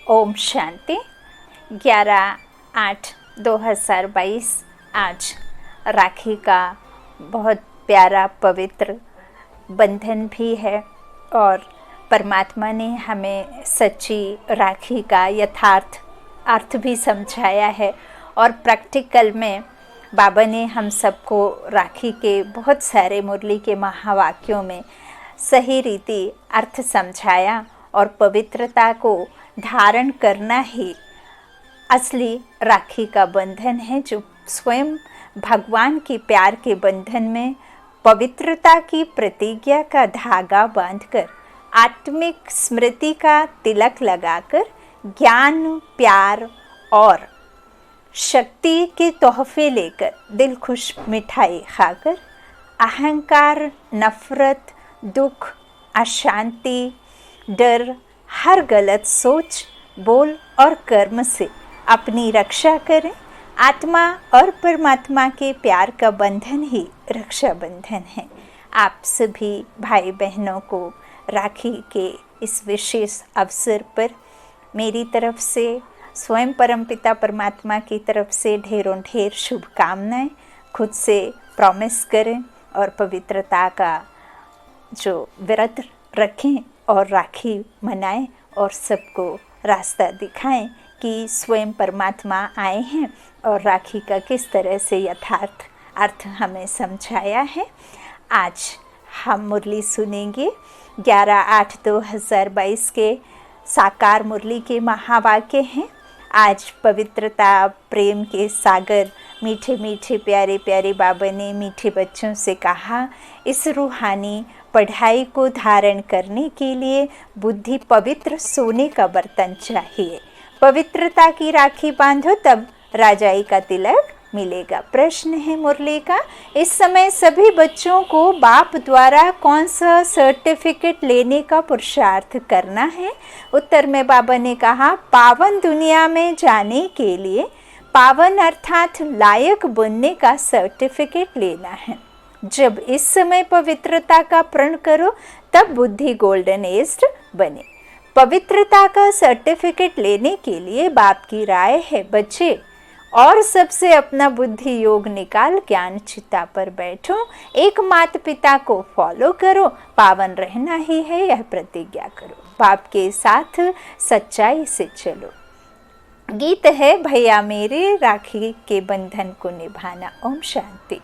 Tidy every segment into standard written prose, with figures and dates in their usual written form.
ओम शांति। 11/8/2022 आज राखी का बहुत प्यारा पवित्र बंधन भी है और परमात्मा ने हमें सच्ची राखी का यथार्थ अर्थ भी समझाया है और प्रैक्टिकल में बाबा ने हम सबको राखी के बहुत सारे मुरली के महावाक्यों में सही रीति अर्थ समझाया और पवित्रता को धारण करना ही असली राखी का बंधन है, जो स्वयं भगवान के प्यार के बंधन में पवित्रता की प्रतिज्ञा का धागा बांधकर आत्मिक स्मृति का तिलक लगाकर ज्ञान, प्यार और शक्ति के तोहफे लेकर दिल खुश मिठाई खाकर अहंकार, नफरत, दुख, अशांति, डर, हर गलत सोच, बोल और कर्म से अपनी रक्षा करें। आत्मा और परमात्मा के प्यार का बंधन ही रक्षा बंधन है। आप सभी भाई बहनों को राखी के इस विशेष अवसर पर मेरी तरफ से, स्वयं परमपिता परमात्मा की तरफ से ढेरों ढेर शुभकामनाएं। खुद से प्रॉमिस करें और पवित्रता का जो व्रत रखें और राखी मनाएं और सबको रास्ता दिखाएं कि स्वयं परमात्मा आए हैं और राखी का किस तरह से यथार्थ अर्थ हमें समझाया है। आज हम मुरली सुनेंगे 11/8/2022 के साकार मुरली के महावाक्य हैं। आज पवित्रता, प्रेम के सागर, मीठे मीठे प्यारे प्यारे बाबा ने मीठे बच्चों से कहा, इस रूहानी पढ़ाई को धारण करने के लिए बुद्धि पवित्र सोने का बर्तन चाहिए। पवित्रता की राखी बांधो तब राजाई का तिलक मिलेगा। प्रश्न है मुरली का, इस समय सभी बच्चों को बाप द्वारा कौन सा सर्टिफिकेट लेने का पुरुषार्थ करना है? उत्तर में बाबा ने कहा, पावन दुनिया में जाने के लिए पावन अर्थात लायक बनने का सर्टिफिकेट लेना है। जब इस समय पवित्रता का प्रण करो तब बुद्धि गोल्डन एज्ड बने। पवित्रता का सर्टिफिकेट लेने के लिए बाप की राय है, बच्चे और सबसे अपना बुद्धि योग निकाल ज्ञान चिता पर बैठो, एक माता पिता को फॉलो करो, पावन रहना ही है यह प्रतिज्ञा करो, बाप के साथ सच्चाई से चलो। गीत है भैया मेरे राखी के बंधन को निभाना। ओम शांति।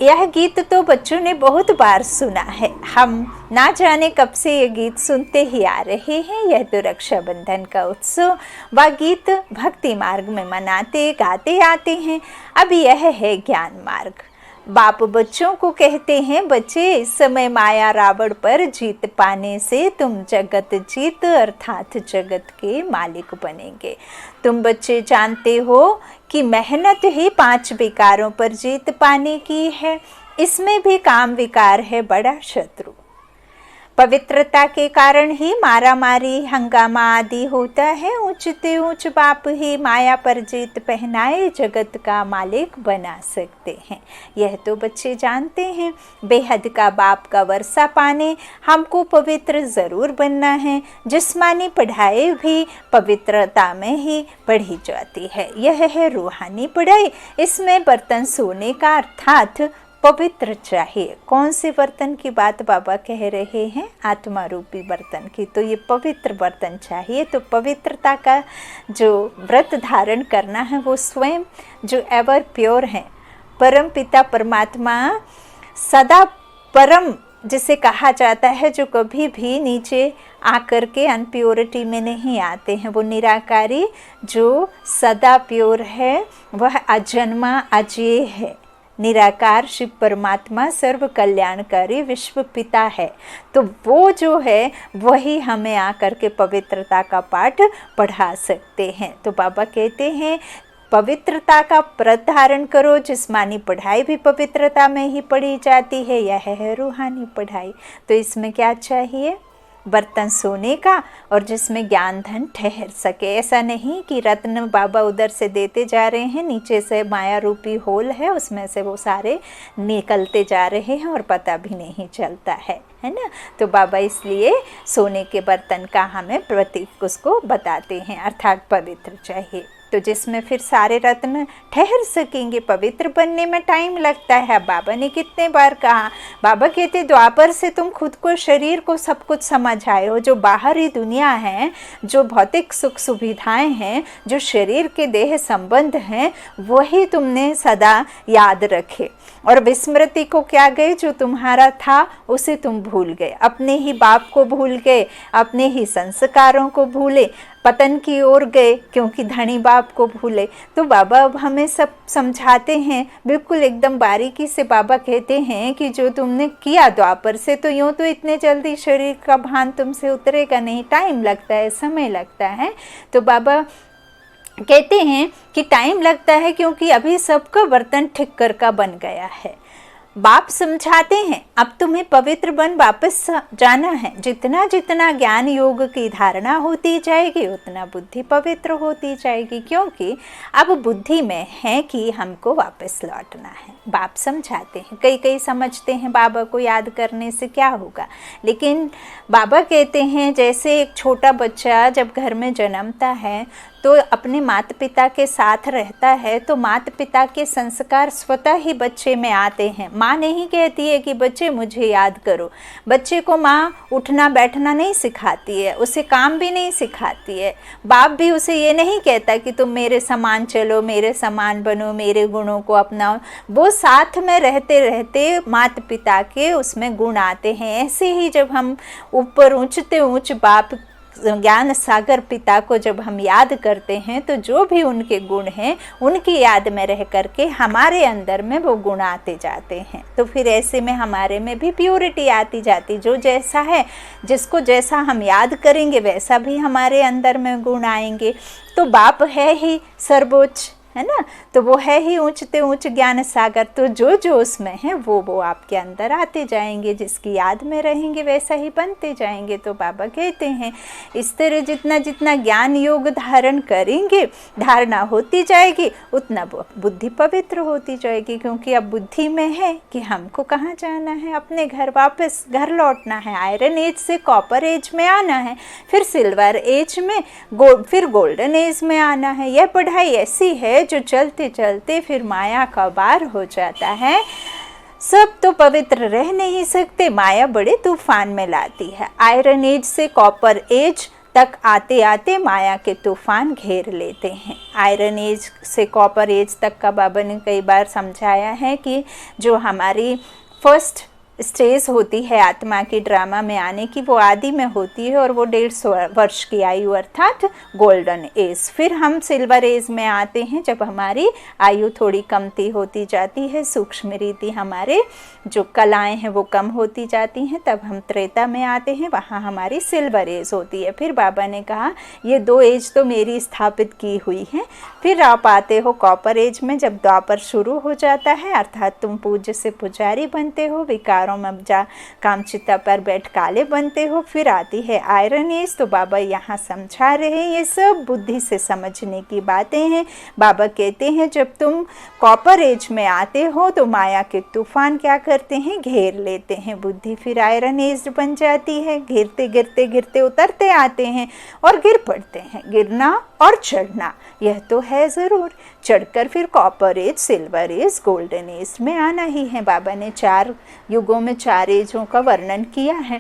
यह गीत तो बच्चों ने बहुत बार सुना है, हम ना जाने कब से ये गीत सुनते ही आ रहे हैं। यह तो रक्षाबंधन का उत्सव व गीत भक्ति मार्ग में मनाते गाते आते हैं। अब यह है ज्ञान मार्ग। बाप बच्चों को कहते हैं, बच्चे इस समय माया रावण पर जीत पाने से तुम जगत जीत अर्थात जगत के मालिक बनेंगे। तुम बच्चे जानते हो कि मेहनत ही 5 विकारों पर जीत पाने की है, इसमें भी काम विकार है बड़ा शत्रु। पवित्रता के कारण ही मारा मारी हंगामा आदि होता है। ऊंचते ऊंच बाप ही माया पर जीत पहनाए जगत का मालिक बना सकते हैं। यह तो बच्चे जानते हैं। बेहद का बाप का वर्षा पाने हमको पवित्र ज़रूर बनना है। जिस्मानी पढ़ाई भी पवित्रता में ही पढ़ी जाती है। यह है रूहानी पढ़ाई। इसमें बर्तन सोने का अर्थात पवित्र चाहिए। कौन से बर्तन की बात बाबा कह रहे हैं? आत्मा रूपी बर्तन की। तो ये पवित्र बर्तन चाहिए। तो पवित्रता का जो व्रत धारण करना है वो स्वयं जो एवर प्योर हैं, परम पिता परमात्मा सदा परम जिसे कहा जाता है, जो कभी भी नीचे आकर के अनप्योरिटी में नहीं आते हैं, वो निराकारी जो सदा प्योर है, वह अजन्मा अजेय है। निराकार शिव परमात्मा सर्व कल्याणकारी विश्व पिता है। तो वो जो है वही हमें आकर के पवित्रता का पाठ पढ़ा सकते हैं। तो बाबा कहते हैं पवित्रता का व्रत धारण करो। जिस्मानी पढ़ाई भी पवित्रता में ही पढ़ी जाती है, यह है रूहानी पढ़ाई। तो इसमें क्या चाहिए? बर्तन सोने का और जिसमें ज्ञान धन ठहर सके। ऐसा नहीं कि रत्न बाबा उधर से देते जा रहे हैं, नीचे से माया रूपी होल है, उसमें से वो सारे निकलते जा रहे हैं और पता भी नहीं चलता है। है ना। तो बाबा इसलिए सोने के बर्तन का हमें प्रतीक उसको बताते हैं, अर्थात पवित्र चाहिए, तो जिसमें फिर सारे रत्न ठहर सकेंगे। पवित्र बनने में टाइम लगता है। बाबा ने कितने बार कहा, बाबा कहते द्वापर से तुम खुद को, शरीर को सब कुछ समझ आए हो। जो बाहरी दुनिया है, जो भौतिक सुख सुविधाएं हैं, जो शरीर के देह संबंध हैं, वही तुमने सदा याद रखे। और विस्मृति को क्या गए, जो तुम्हारा था उसे तुम भूल गए, अपने ही बाप को भूल गए, अपने ही संस्कारों को भूले, पतन की ओर गए क्योंकि धनी बाप को भूले। तो बाबा अब हमें सब समझाते हैं, बिल्कुल एकदम बारीकी से। बाबा कहते हैं कि जो तुमने किया द्वापर से, तो यूँ तो इतने जल्दी शरीर का भान तुमसे उतरेगा नहीं, टाइम लगता है, समय लगता है। तो बाबा कहते हैं कि टाइम लगता है क्योंकि अभी सबका बर्तन ठिक्कर का बन गया है। बाप समझाते हैं अब तुम्हें पवित्र बन वापस जाना है। जितना जितना ज्ञान योग की धारणा होती जाएगी, उतना बुद्धि पवित्र होती जाएगी, क्योंकि अब बुद्धि में है कि हमको वापस लौटना है। बाप समझाते हैं। कई समझते हैं बाबा को याद करने से क्या होगा, लेकिन बाबा कहते हैं जैसे एक छोटा बच्चा जब घर में जन्मता है तो अपने माता पिता के साथ रहता है, तो माता पिता के संस्कार स्वतः ही बच्चे में आते हैं। माँ नहीं कहती है कि बच्चे मुझे याद करो। बच्चे को माँ उठना बैठना नहीं सिखाती है, उसे काम भी नहीं सिखाती है। बाप भी उसे ये नहीं कहता कि तुम मेरे समान चलो, मेरे समान बनो, मेरे गुणों को अपनाओ। वो साथ में रहते रहते माता पिता के उसमें गुण आते हैं। ऐसे ही जब हम ऊपर ऊंचते ऊंच बाप ज्ञान सागर पिता को जब हम याद करते हैं, तो जो भी उनके गुण हैं उनकी याद में रह करके हमारे अंदर में वो गुण आते जाते हैं। तो फिर ऐसे में हमारे में भी प्योरिटी आती जाती। जो जैसा है, जिसको जैसा हम याद करेंगे वैसा भी हमारे अंदर में गुण आएंगे। तो बाप है ही सर्वोच्च, है ना, तो वो है ही ऊंचते ऊंच ज्ञान सागर। तो जो जो उसमें है वो आपके अंदर आते जाएंगे, जिसकी याद में रहेंगे वैसा ही बनते जाएंगे। तो बाबा कहते हैं इस तरह जितना जितना ज्ञान योग धारण करेंगे, धारणा होती जाएगी, उतना बुद्धि पवित्र होती जाएगी। क्योंकि अब बुद्धि में है कि हमको कहाँ जाना है, अपने घर वापस घर लौटना है। आयरन एज से कॉपर एज में आना है, फिर सिल्वर एज में, फिर गोल्डन एज में आना है। यह पढ़ाई ऐसी है जो चलते चलते फिर माया का वार हो जाता है। सब तो पवित्र रह नहीं सकते, माया बड़े तूफान में लाती है। आयरन एज से कॉपर एज तक आते आते माया के तूफान घेर लेते हैं। आयरन एज से कॉपर एज तक का बाबा ने कई बार समझाया है कि जो हमारी फर्स्ट स्टेज होती है आत्मा की ड्रामा में आने की, वो आदि में होती है और वो 150 वर्ष की आयु अर्थात गोल्डन एज। फिर हम सिल्वर एज में आते हैं जब हमारी आयु थोड़ी कमती होती जाती है, सूक्ष्म रीति हमारे जो कलाएं हैं वो कम होती जाती हैं, तब हम त्रेता में आते हैं, वहाँ हमारी सिल्वर एज होती है। फिर बाबा ने कहा ये 2 एज तो मेरी स्थापित की हुई है। फिर आप आते हो कॉपर एज में, जब द्वापर शुरू हो जाता है, अर्थात तुम पूज्य से पुजारी बनते हो, विकारों में जा कामचिता पर बैठ काले बनते हो। फिर आती है आयरन एज। तो बाबा यहाँ समझा रहे हैं ये सब बुद्धि से समझने की बातें हैं। बाबा कहते हैं जब तुम कॉपर एज में आते हो तो माया के तूफान क्या करते हैं, घेर लेते हैं बुद्धि। फिर आयरन एज बन जाती है, गिरते गिरते गिरते उतरते आते हैं और गिर पड़ते हैं। गिरना और चढ़ना यह तो है ज़रूर, चढ़कर फिर copper age, silver age, golden age में आना ही है। बाबा ने 4 युगों में 4 एजों का वर्णन किया है।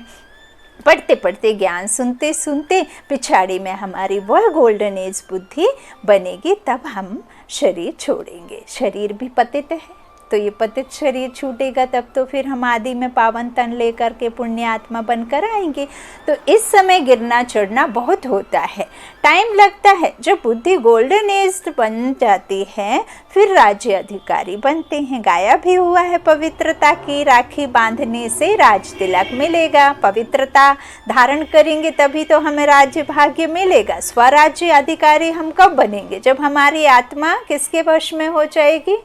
पढ़ते पढ़ते ज्ञान सुनते सुनते पिछाड़ी में हमारी वह गोल्डन एज बुद्धि बनेगी, तब हम शरीर छोड़ेंगे। शरीर भी पतित है, तो ये पतित शरीर छूटेगा तब तो फिर हम आदि में पावन तन लेकर के पुण्य आत्मा बनकर आएंगे। तो इस समय गिरना चढ़ना बहुत होता है, टाइम लगता है। जब बुद्धि गोल्डन एज बन जाती है फिर राज्य अधिकारी बनते हैं। गाया भी हुआ है, पवित्रता की राखी बांधने से राज तिलक मिलेगा। पवित्रता धारण करेंगे तभी तो हमें राज्य भाग्य मिलेगा। स्वराज्य अधिकारी हम कब बनेंगे, जब हमारी आत्मा किसके वश में हो जाएगी,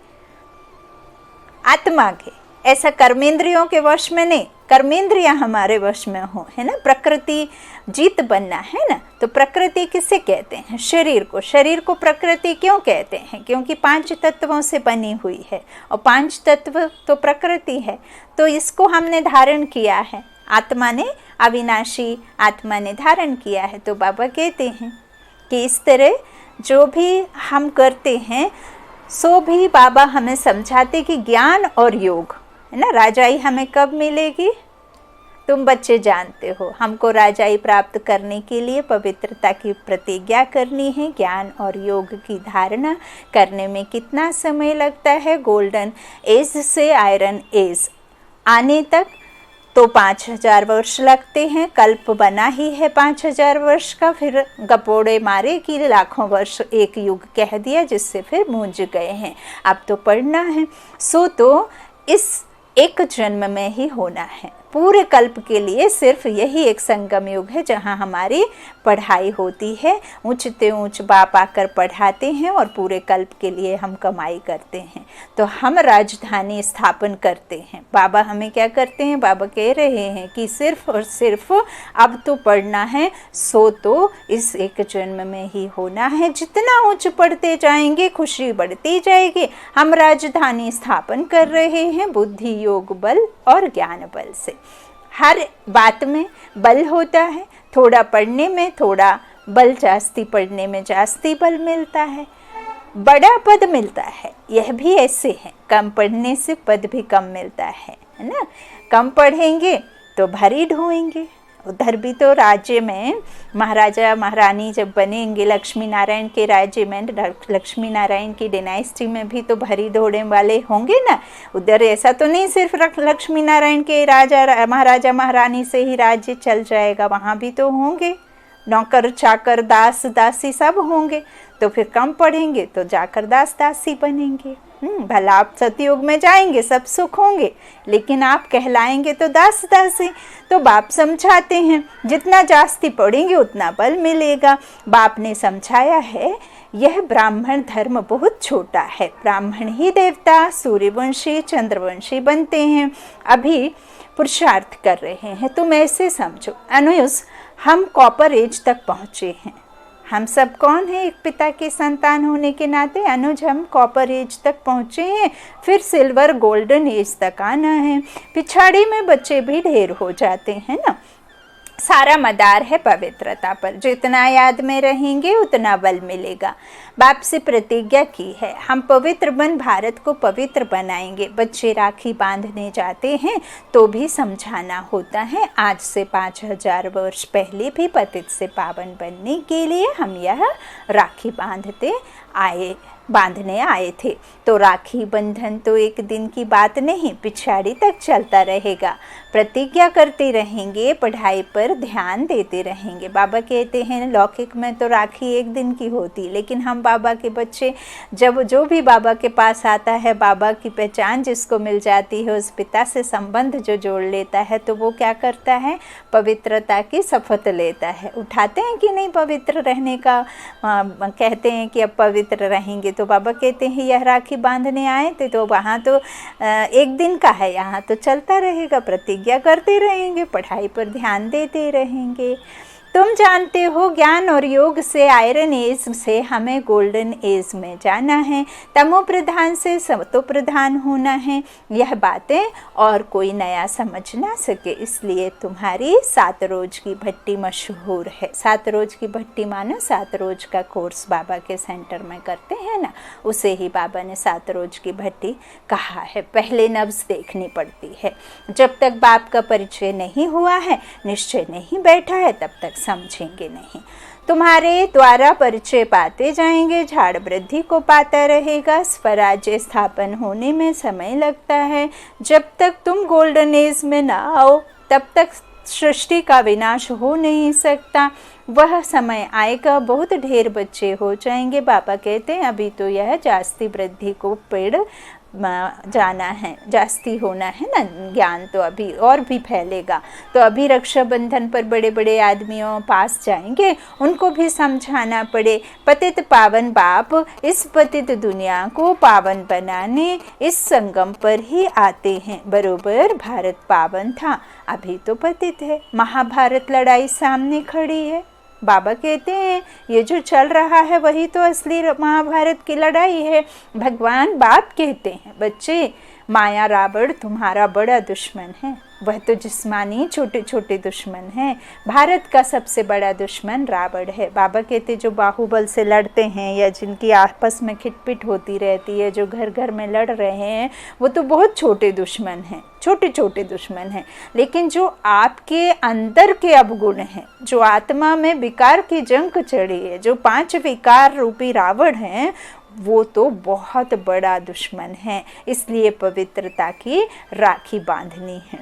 आत्मा के। ऐसा कर्मेंद्रियों के वश में नहीं, कर्मेंद्रियां हमारे वश में हो, है ना। प्रकृति जीत बनना है ना, तो प्रकृति किसे कहते हैं, शरीर को। शरीर को प्रकृति क्यों कहते हैं, क्योंकि 5 तत्वों से बनी हुई है और 5 तत्व तो प्रकृति है। तो इसको हमने धारण किया है, आत्मा ने, अविनाशी आत्मा ने धारण किया है। तो बाबा कहते हैं कि इस तरह जो भी हम करते हैं सो भी बाबा हमें समझाते कि ज्ञान और योग है ना, राजाई हमें कब मिलेगी? तुम बच्चे जानते हो, हमको राजाई प्राप्त करने के लिए पवित्रता की प्रतिज्ञा करनी है। ज्ञान और योग की धारणा करने में कितना समय लगता है? गोल्डन एज से आयरन एज आने तक तो 5000 वर्ष लगते हैं। कल्प बना ही है 5000 वर्ष का, फिर गपोड़े मारे कि लाखों वर्ष एक युग कह दिया, जिससे फिर मूंझ गए हैं। अब तो पढ़ना है, सो तो इस एक जन्म में ही होना है। पूरे कल्प के लिए सिर्फ यही एक संगम युग है जहाँ हमारी पढ़ाई होती है। ऊंचते ऊंच बाप आकर पढ़ाते हैं और पूरे कल्प के लिए हम कमाई करते हैं। तो हम राजधानी स्थापन करते हैं। बाबा हमें क्या करते हैं? बाबा कह रहे हैं कि सिर्फ और सिर्फ अब तो पढ़ना है, सो तो इस एक जन्म में ही होना है। जितना ऊंच पढ़ते जाएंगे खुशी बढ़ती जाएगी। हम राजधानी स्थापन कर रहे हैं बुद्धि योग बल और ज्ञान बल से। हर बात में बल होता है, थोड़ा पढ़ने में थोड़ा बल, जास्ती पढ़ने में जास्ती बल मिलता है, बड़ा पद मिलता है। यह भी ऐसे है, कम पढ़ने से पद भी कम मिलता है ना। कम पढ़ेंगे तो भरी ढोएंगे। उधर भी तो राज्य में महाराजा महारानी जब बनेंगे, लक्ष्मी नारायण के राज्य में, लक्ष्मी नारायण की डायनेस्टी में भी तो भरी ढोने वाले होंगे ना। उधर ऐसा तो नहीं सिर्फ लक्ष्मी नारायण के राजा महाराजा महारानी से ही राज्य चल जाएगा, वहाँ भी तो होंगे नौकर चाकर दास दासी सब होंगे। तो फिर कम पढ़ेंगे तो जाकर दास दासी बनेंगे। भला आप सतयुग में जाएंगे सब सुख होंगे, लेकिन आप कहलाएंगे तो दास दासी। तो बाप समझाते हैं जितना जास्ती पढ़ेंगे उतना बल मिलेगा। बाप ने समझाया है यह ब्राह्मण धर्म बहुत छोटा है। ब्राह्मण ही देवता सूर्यवंशी चंद्रवंशी बनते हैं। अभी पुरुषार्थ कर रहे हैं। तुम ऐसे समझो अनुज, हम कॉपर एज तक पहुँचे हैं। हम सब कौन है? एक पिता के संतान होने के नाते अनुज हम कॉपर एज तक पहुँचे हैं। फिर सिल्वर गोल्डन एज तक आना है। पिछाड़ी में बच्चे भी ढेर हो जाते हैं ना। सारा मदार है पवित्रता पर। जितना याद में रहेंगे उतना बल मिलेगा। बाप से प्रतिज्ञा की है हम पवित्र बन भारत को पवित्र बनाएंगे। बच्चे राखी बांधने जाते हैं तो भी समझाना होता है। आज से 5000 वर्ष पहले भी पतित से पावन बनने के लिए हम यह राखी बांधने आए थे। तो राखी बंधन तो एक दिन की बात नहीं, पिछाड़ी तक चलता रहेगा। प्रतिज्ञा करते रहेंगे, पढ़ाई पर ध्यान देते रहेंगे। बाबा कहते हैं लौकिक में तो राखी एक दिन की होती, लेकिन हम बाबा के बच्चे जब जो भी बाबा के पास आता है, बाबा की पहचान जिसको मिल जाती है, उस पिता से संबंध जो जोड़ लेता है, तो वो क्या करता है? पवित्रता की शपथ लेता है। उठाते हैं कि नहीं पवित्र रहने का, कहते हैं कि अब पवित्र रहेंगे। तो बाबा कहते हैं यह राखी बांधने आए थे तो वहाँ तो एक दिन का है, यहाँ तो चलता रहेगा। प्रतिज्ञा करते रहेंगे, पढ़ाई पर ध्यान देते रहेंगे। तुम जानते हो ज्ञान और योग से आयरन एज से हमें गोल्डन एज में जाना है। तमो प्रधान से सतो प्रधान होना है। यह बातें और कोई नया समझ ना सके, इसलिए तुम्हारी 7 रोज की भट्टी मशहूर है। 7 रोज की भट्टी मानो 7 रोज का कोर्स बाबा के सेंटर में करते हैं ना, उसे ही बाबा ने 7 रोज की भट्टी कहा है। पहले नब्ज देखनी पड़ती है। जब तक बाप का परिचय नहीं हुआ है, निश्चय नहीं बैठा है, तब तक समझेंगे नहीं। तुम्हारे द्वारा परिचय पाते जाएंगे, झाड़ वृद्धि को पाता रहेगा। स्वराज्य स्थापन होने में समय लगता है। जब तक तुम गोल्डन एज में ना आओ तब तक सृष्टि का विनाश हो नहीं सकता। वह समय आएगा, बहुत ढेर बच्चे हो जाएंगे। बाबा कहते हैं अभी तो यह जास्ती वृद्धि को पेड़ जाना है, जास्ती होना है ना, ज्ञान तो अभी और भी फैलेगा। तो अभी रक्षाबंधन पर बड़े बड़े आदमियों पास जाएंगे, उनको भी समझाना पड़े। पतित पावन बाप इस पतित दुनिया को पावन बनाने इस संगम पर ही आते हैं। बरोबर भारत पावन था, अभी तो पतित है। महाभारत लड़ाई सामने खड़ी है। बाबा कहते हैं ये जो चल रहा है वही तो असली महाभारत की लड़ाई है। भगवान बाप कहते हैं बच्चे माया रावण तुम्हारा बड़ा दुश्मन है, वह तो जिस्मानी छोटे छोटे दुश्मन हैं। भारत का सबसे बड़ा दुश्मन रावण है। बाबा कहते जो बाहुबल से लड़ते हैं या जिनकी आपस में खिटपिट होती रहती है, जो घर घर में लड़ रहे हैं, वो तो बहुत छोटे दुश्मन हैं, छोटे छोटे दुश्मन हैं। लेकिन जो आपके अंदर के अवगुण हैं, जो आत्मा में विकार की जंग चढ़ी है, जो 5 विकार रूपी रावण हैं, वो तो बहुत बड़ा दुश्मन है। इसलिए पवित्रता की राखी बांधनी है,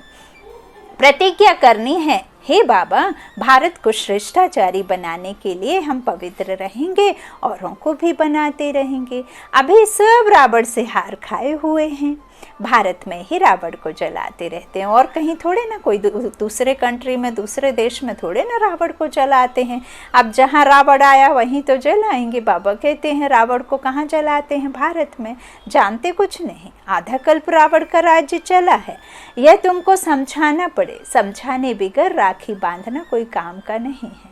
प्रतिज्ञा करनी है, हे बाबा भारत को श्रेष्ठाचारी बनाने के लिए हम पवित्र रहेंगे, औरों को भी बनाते रहेंगे। अभी सब रावण से हार खाए हुए हैं, भारत में ही रावण को जलाते रहते हैं, और कहीं थोड़े ना, कोई दूसरे कंट्री में, दूसरे देश में थोड़े ना रावण को जलाते हैं। अब जहाँ रावण आया वहीं तो जलाएंगे। बाबा कहते हैं रावण को कहाँ जलाते हैं? भारत में। जानते कुछ नहीं, आधा कल्प रावण का राज्य चला है। यह तुमको समझाना पड़े, समझाने बगैर राखी बांधना कोई काम का नहीं है।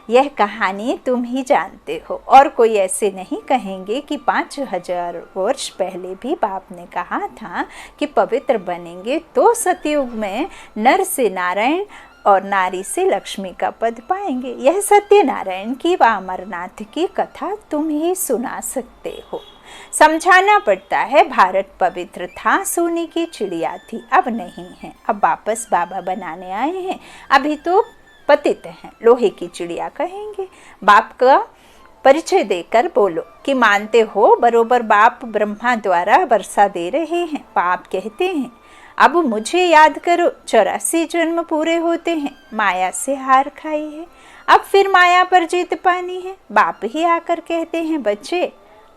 यह कहानी तुम ही जानते हो, और कोई ऐसे नहीं कहेंगे कि 5000 वर्ष पहले भी बाप ने कहा था कि पवित्र बनेंगे तो सतयुग में नर से नारायण और नारी से लक्ष्मी का पद पाएंगे। यह सत्यनारायण की व अमरनाथ की कथा तुम ही सुना सकते हो। समझाना पड़ता है, भारत पवित्र था, सोने की चिड़िया थी, अब नहीं है। अब वापस बाबा बनाने आए हैं, अभी तो पतित हैं, लोहे की चिड़िया कहेंगे। बाप का परिचय देकर बोलो कि मानते हो बरोबर बाप ब्रह्मा द्वारा वर्षा दे रहे हैं। बाप कहते हैं अब मुझे याद करो, 84 जन्म पूरे होते हैं, माया से हार खाई है, अब फिर माया पर जीत पानी है। बाप ही आकर कहते हैं बच्चे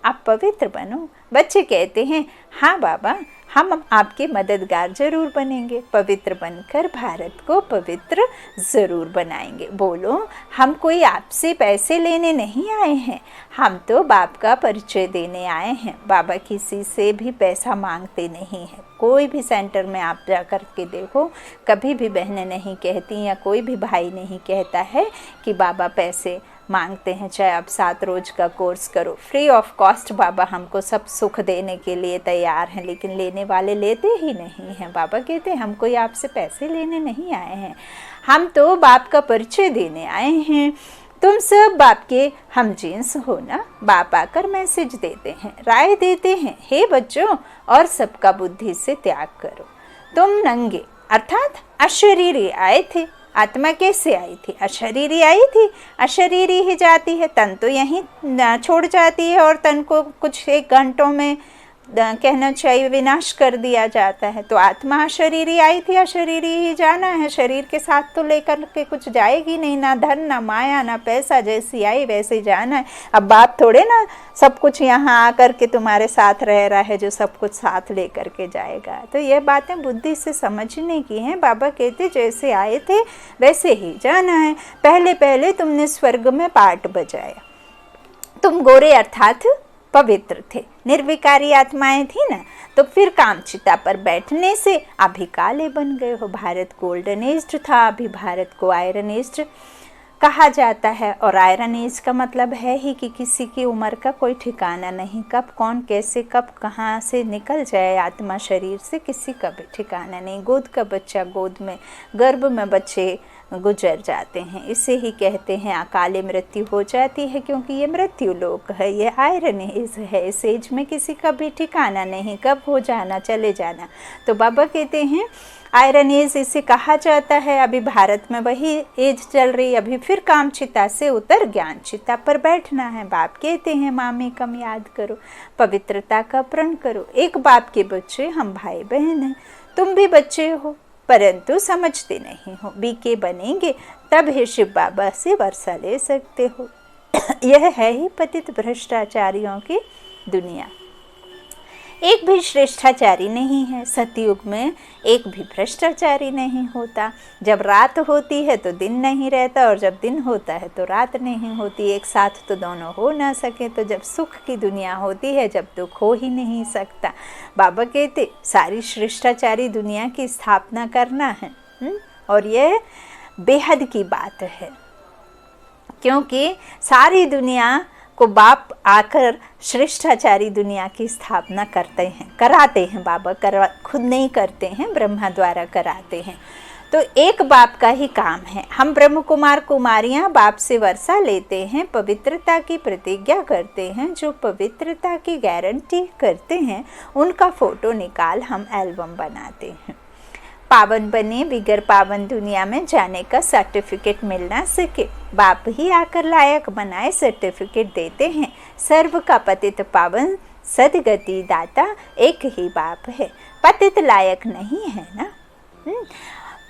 आप पवित्र बनो। बच्चे कहते हैं हाँ बाबा, हम आपके मददगार जरूर बनेंगे, पवित्र बनकर भारत को पवित्र ज़रूर बनाएंगे। बोलो हम कोई आपसे पैसे लेने नहीं आए हैं, हम तो बाप का परिचय देने आए हैं। बाबा किसी से भी पैसा मांगते नहीं हैं। कोई भी सेंटर में आप जा कर के देखो, कभी भी बहनें नहीं कहती या कोई भी भाई नहीं कहता है कि बाबा पैसे मांगते हैं। चाहे आप 7 रोज का कोर्स करो, फ्री ऑफ कॉस्ट बाबा हमको सब सुख देने के लिए तैयार हैं, लेकिन लेने वाले लेते ही नहीं हैं। बाबा कहते हैं हम कोई आपसे पैसे लेने नहीं आए हैं, हम तो बाप का परिचय देने आए हैं। तुम सब बाप के हम जींस हो ना। बाप आकर मैसेज देते हैं, राय देते हैं, हे बच्चों और सबका बुद्धि से त्याग करो। तुम नंगे अर्थात अशरीरी आए थे, आत्मा कैसे आई थी? अशरीरी आई थी, अशरीरी ही जाती है, तन तो यहीं छोड़ जाती है और तन को कुछ 1 घंटों में कहना चाहिए विनाश कर दिया जाता है। तो आत्मा अशरीरी आई थी, अशरीरी ही जाना है, शरीर के साथ तो लेकर के कुछ जाएगी नहीं, ना धन ना माया ना पैसा, जैसी आई वैसे जाना है। अब बाप थोड़े ना सब कुछ यहाँ आकर के तुम्हारे साथ रह रहा है जो सब कुछ साथ लेकर के जाएगा। तो ये बातें बुद्धि से समझने की हैं। बाबा कहते जैसे आए थे वैसे ही जाना है। पहले पहले तुमने स्वर्ग में पाट बजाया, तुम गोरे अर्थात पवित्र थे, निर्विकारी आत्माएं थी ना, तो फिर कामचिता पर बैठने से अभी काले बन गए हो। भारत गोल्डन एज था, अभी भारत को आयरन एज कहा जाता है। और आयरन एज का मतलब है ही कि किसी की उम्र का कोई ठिकाना नहीं, कब कौन कैसे कब कहाँ से निकल जाए आत्मा शरीर से, किसी का भी ठिकाना नहीं। गोद का बच्चा गोद में, गर्भ में बच्चे गुजर जाते हैं, इसे ही कहते हैं अकाले मृत्यु हो जाती है, क्योंकि ये मृत्यु लोक है, ये आयरन एज है। इस एज में किसी का भी ठिकाना नहीं, कब हो जाना चले जाना। तो बाबा कहते हैं आयरन एज इसे कहा जाता है। अभी भारत में वही एज चल रही, अभी फिर कामचिता से उतर ज्ञान चिता पर बैठना है। बाप कहते हैं मामी कम याद करो, पवित्रता का प्रण करो। एक बाप के बच्चे हम भाई बहन हैं, तुम भी बच्चे हो परंतु समझते नहीं हो। बीके बनेंगे तब ही शिव बाबा से वर्षा ले सकते हो। यह है ही पतित भ्रष्टाचारियों की दुनिया। एक भी श्रेष्ठाचारी नहीं है, सतयुग में एक भी भ्रष्टाचारी नहीं होता। जब रात होती है तो दिन नहीं रहता, और जब दिन होता है तो रात नहीं होती, एक साथ तो दोनों हो ना सके। तो जब सुख की दुनिया होती है, जब दुख हो ही नहीं सकता। बाबा कहते सारी श्रेष्ठाचारी दुनिया की स्थापना करना है, और यह बेहद की बात है, क्योंकि सारी दुनिया को बाप आकर श्रेष्ठाचारी दुनिया की स्थापना कराते हैं बाबा, खुद नहीं करते हैं, ब्रह्मा द्वारा कराते हैं। तो एक बाप का ही काम है। हम ब्रह्म कुमार कुमारियां बाप से वर्षा लेते हैं, पवित्रता की प्रतिज्ञा करते हैं। जो पवित्रता की गारंटी करते हैं उनका फोटो निकाल हम एल्बम बनाते हैं। पावन बने, बिगर पावन दुनिया में जाने का सर्टिफिकेट मिल ना सके, बाप ही आकर लायक बनाए सर्टिफिकेट देते हैं। सर्व का पतित पावन सदगति दाता एक ही बाप है, पतित लायक नहीं है ना।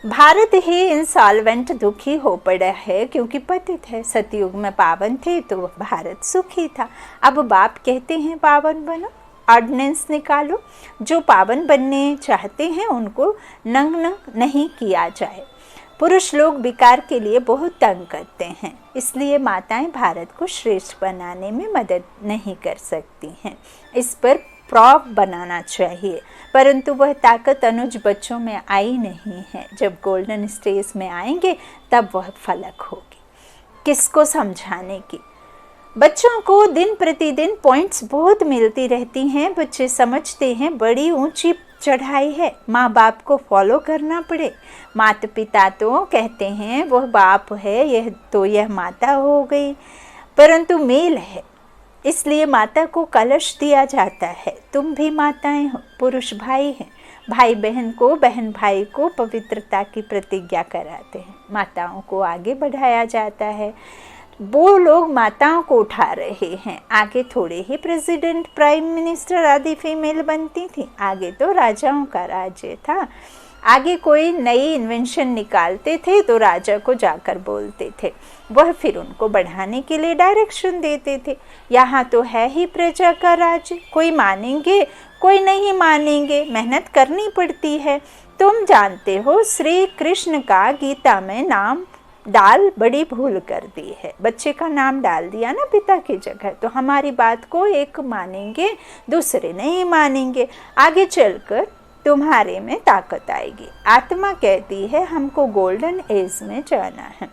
भारत ही इंसॉल्वेंट दुखी हो पड़ा है क्योंकि पतित है। सतयुग में पावन थे तो भारत सुखी था। अब बाप कहते हैं पावन बनो, ऑर्डिनेंस निकालो, जो पावन बनने चाहते हैं उनको नग्न नहीं किया जाए। पुरुष लोग विकार के लिए बहुत तंग करते हैं, इसलिए माताएं भारत को श्रेष्ठ बनाने में मदद नहीं कर सकती हैं। इस पर प्रॉप बनाना चाहिए, परंतु वह ताकत अनुज बच्चों में आई नहीं है। जब गोल्डन स्टेज में आएंगे तब वह फलक होगी किसको समझाने की। बच्चों को दिन प्रतिदिन पॉइंट्स बहुत मिलती रहती हैं। बच्चे समझते हैं बड़ी ऊंची चढ़ाई है, माँ बाप को फॉलो करना पड़े। माता पिता तो कहते हैं वह बाप है, यह माता हो गई, परंतु मेल है इसलिए माता को कलश दिया जाता है। तुम भी माताएं हो, पुरुष भाई हैं। भाई बहन को, बहन भाई को पवित्रता की प्रतिज्ञा कराते हैं। माताओं को आगे बढ़ाया जाता है। वो लोग माताओं को उठा रहे हैं। आगे थोड़े ही प्रेसिडेंट, प्राइम मिनिस्टर आदि फीमेल बनती थी। आगे तो राजाओं का राज्य था। आगे कोई नई इन्वेंशन निकालते थे तो राजा को जाकर बोलते थे, वह फिर उनको बढ़ाने के लिए डायरेक्शन देते थे। यहाँ तो है ही प्रजा का राज्य, कोई मानेंगे कोई नहीं मानेंगे, मेहनत करनी पड़ती है। तुम जानते हो श्री कृष्ण का गीता में नाम डाल बड़ी भूल कर दी है। बच्चे का नाम डाल दिया ना पिता की जगह, तो हमारी बात को एक मानेंगे दूसरे नहीं मानेंगे। आगे चलकर तुम्हारे में ताकत आएगी। आत्मा कहती है हमको गोल्डन एज में जाना है।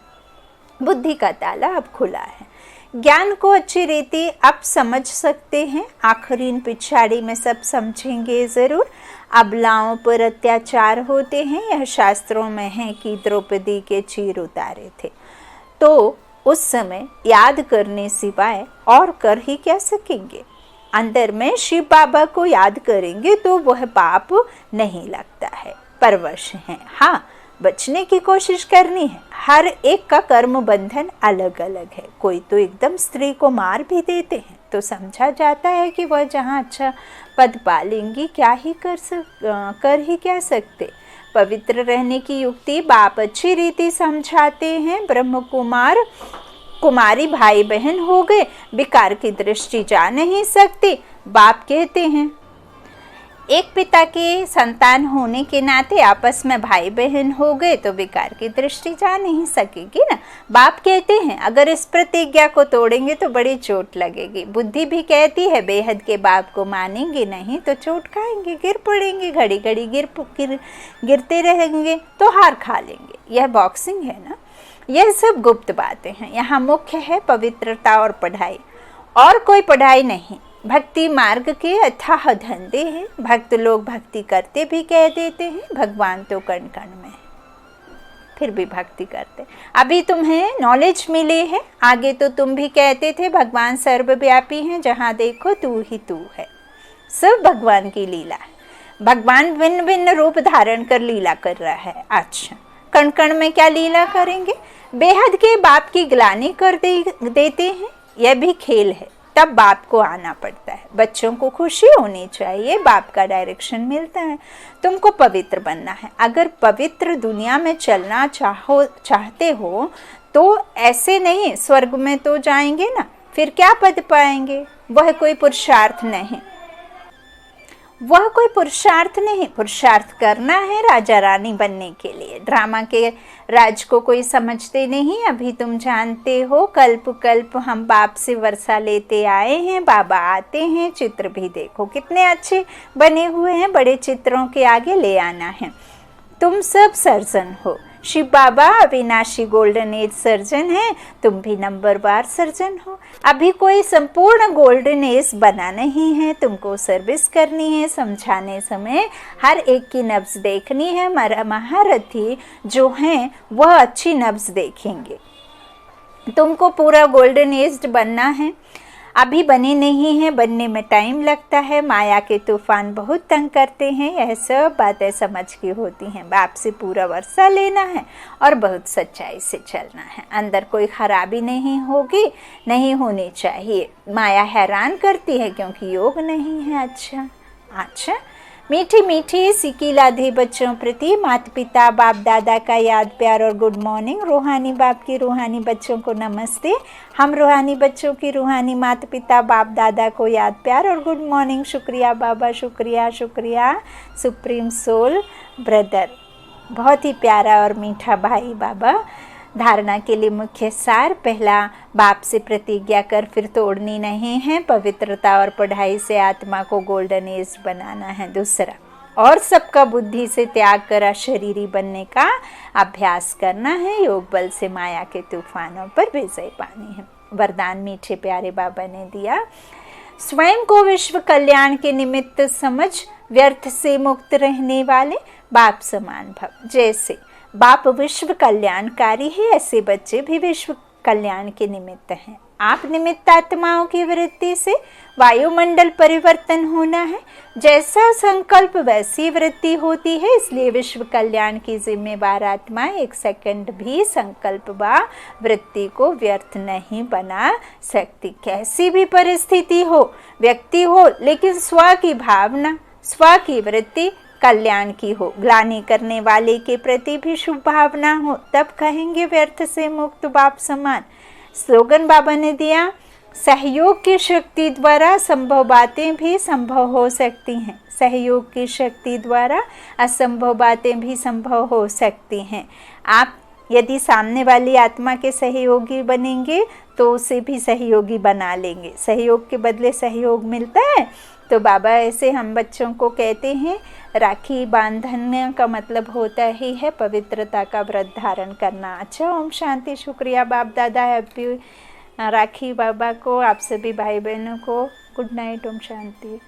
बुद्धि का ताला अब खुला है। ज्ञान को अच्छी रीति अब समझ सकते हैं। आखिरी पिछाड़ी में सब समझेंगे ज़रूर। अबलाओं पर अत्याचार होते हैं, यह शास्त्रों में है कि द्रौपदी के चीर उतारे थे। तो उस समय याद करने सिवाय और कर ही क्या सकेंगे। अंदर में शिव बाबा को याद करेंगे तो वह पाप नहीं लगता है, परवश है। हाँ, बचने की कोशिश करनी है। हर एक का कर्म बंधन अलग अलग है। कोई तो एकदम स्त्री को मार भी देते हैं तो समझा जाता है कि वह जहाँ अच्छा पद पालेंगी क्या ही कर ही क्या सकते। पवित्र रहने की युक्ति बाप अच्छी रीति समझाते हैं। ब्रह्म कुमार कुमारी भाई बहन हो गए, विकार की दृष्टि जा नहीं सकती। बाप कहते हैं एक पिता के संतान होने के नाते आपस में भाई बहन हो गए तो विकार की दृष्टि जा नहीं सकेगी ना। बाप कहते हैं अगर इस प्रतिज्ञा को तोड़ेंगे तो बड़ी चोट लगेगी। बुद्धि भी कहती है बेहद के बाप को मानेंगे नहीं तो चोट खाएंगे, गिर पड़ेंगे, घड़ी घड़ी गिरते रहेंगे तो हार खा लेंगे। यह बॉक्सिंग है ना। यह सब गुप्त बातें हैं। यहाँ मुख्य है पवित्रता और पढ़ाई, और कोई पढ़ाई नहीं। भक्ति मार्ग के अथाह धंधे हैं। भक्त लोग भक्ति करते भी कह देते हैं, भगवान तो कण कण में है, फिर भी भक्ति करते। अभी तुम्हें नॉलेज मिली है, आगे तो तुम भी कहते थे भगवान सर्वव्यापी हैं, जहाँ देखो तू ही तू है। सब भगवान की लीला है। भगवान भिन्न भिन्न रूप धारण कर लीला कर रहा है। अच्छा, कण कण में क्या लीला करेंगे। बेहद के बाप की ग्लानि कर देते हैं, यह भी खेल है। तब बाप को आना पड़ता है। बच्चों को खुशी होनी चाहिए, बाप का डायरेक्शन मिलता है। तुमको पवित्र बनना है। अगर पवित्र दुनिया में चलना चाहते हो तो ऐसे नहीं स्वर्ग में तो जाएंगे ना, फिर क्या पद पाएंगे। वह कोई पुरुषार्थ नहीं, वह कोई पुरुषार्थ नहीं। पुरुषार्थ करना है राजा रानी बनने के लिए। ड्रामा के राज को कोई समझते नहीं। अभी तुम जानते हो कल्प कल्प हम बाप से वर्षा लेते आए हैं। बाबा आते हैं, चित्र भी देखो कितने अच्छे बने हुए हैं। बड़े चित्रों के आगे ले आना है। तुम सब सर्जन हो, शिव बाबा अविनाशी गोल्डन एज सर्जन हैं, तुम भी नंबरवार सर्जन हो। अभी कोई संपूर्ण गोल्डन एज बना नहीं है, तुमको सर्विस करनी है। समझाने समय हर एक की नब्ज देखनी है। महारथी जो हैं वह अच्छी नब्ज देखेंगे। तुमको पूरा गोल्डन एज बनना है, अभी बने नहीं हैं, बनने में टाइम लगता है। माया के तूफान बहुत तंग करते हैं, यह सब बातें समझ की होती हैं। बाप से पूरा वर्षा लेना है और बहुत सच्चाई से चलना है। अंदर कोई खराबी नहीं होगी, नहीं होनी चाहिए। माया हैरान करती है क्योंकि योग नहीं है। अच्छा मीठी मीठी सिकी लाधे बच्चों प्रति माता पिता बाप दादा का याद प्यार और गुड मॉर्निंग। रूहानी बाप की रूहानी बच्चों को नमस्ते। हम रूहानी बच्चों की रूहानी माता पिता बाप दादा को याद प्यार और गुड मॉर्निंग। शुक्रिया बाबा, शुक्रिया शुक्रिया सुप्रीम सोल ब्रदर। बहुत ही प्यारा और मीठा भाई बाबा। धारणा के लिए मुख्य सार, पहला बाप से प्रतिज्ञा कर फिर तोड़नी नहीं है। पवित्रता और पढ़ाई से आत्मा को गोल्डन एज बनाना है। दूसरा, और सबका बुद्धि से त्याग कर अशरीरी बनने का अभ्यास करना है। योग बल से माया के तूफानों पर विजय पानी है। वरदान मीठे प्यारे बाबा ने दिया, स्वयं को विश्व कल्याण के निमित्त समझ व्यर्थ से मुक्त रहने वाले बाप समान भव। जैसे बाप विश्व कल्याणकारी है, ऐसे बच्चे भी विश्व कल्याण के निमित्त हैं। आप निमित्त आत्माओं की वृत्ति से वायुमंडल परिवर्तन होना है। जैसा संकल्प वैसी वृत्ति होती है, इसलिए विश्व कल्याण की जिम्मेवार आत्मा एक सेकंड भी संकल्प व वृत्ति को व्यर्थ नहीं बना सकती। कैसी भी परिस्थिति हो, व्यक्ति हो, लेकिन स्व की भावना, स्व की वृत्ति कल्याण की हो, ग्लानि करने वाले के प्रति भी शुभ भावना हो, तब कहेंगे व्यर्थ से मुक्त बाप समान। स्लोगन बाबा ने दिया, सहयोग की शक्ति द्वारा संभव बातें भी संभव हो सकती हैं। सहयोग की शक्ति द्वारा असंभव बातें भी संभव हो सकती हैं। आप यदि सामने वाली आत्मा के सहयोगी बनेंगे तो उसे भी सहयोगी बना लेंगे। सहयोग के बदले सहयोग मिलता है। तो बाबा ऐसे हम बच्चों को कहते हैं, राखी बांधने का मतलब होता ही है पवित्रता का व्रत धारण करना। अच्छा, ओम शांति। शुक्रिया बाप दादा, हैप्पी राखी बाबा को, आप सभी भाई बहनों को गुड नाइट, ओम शांति।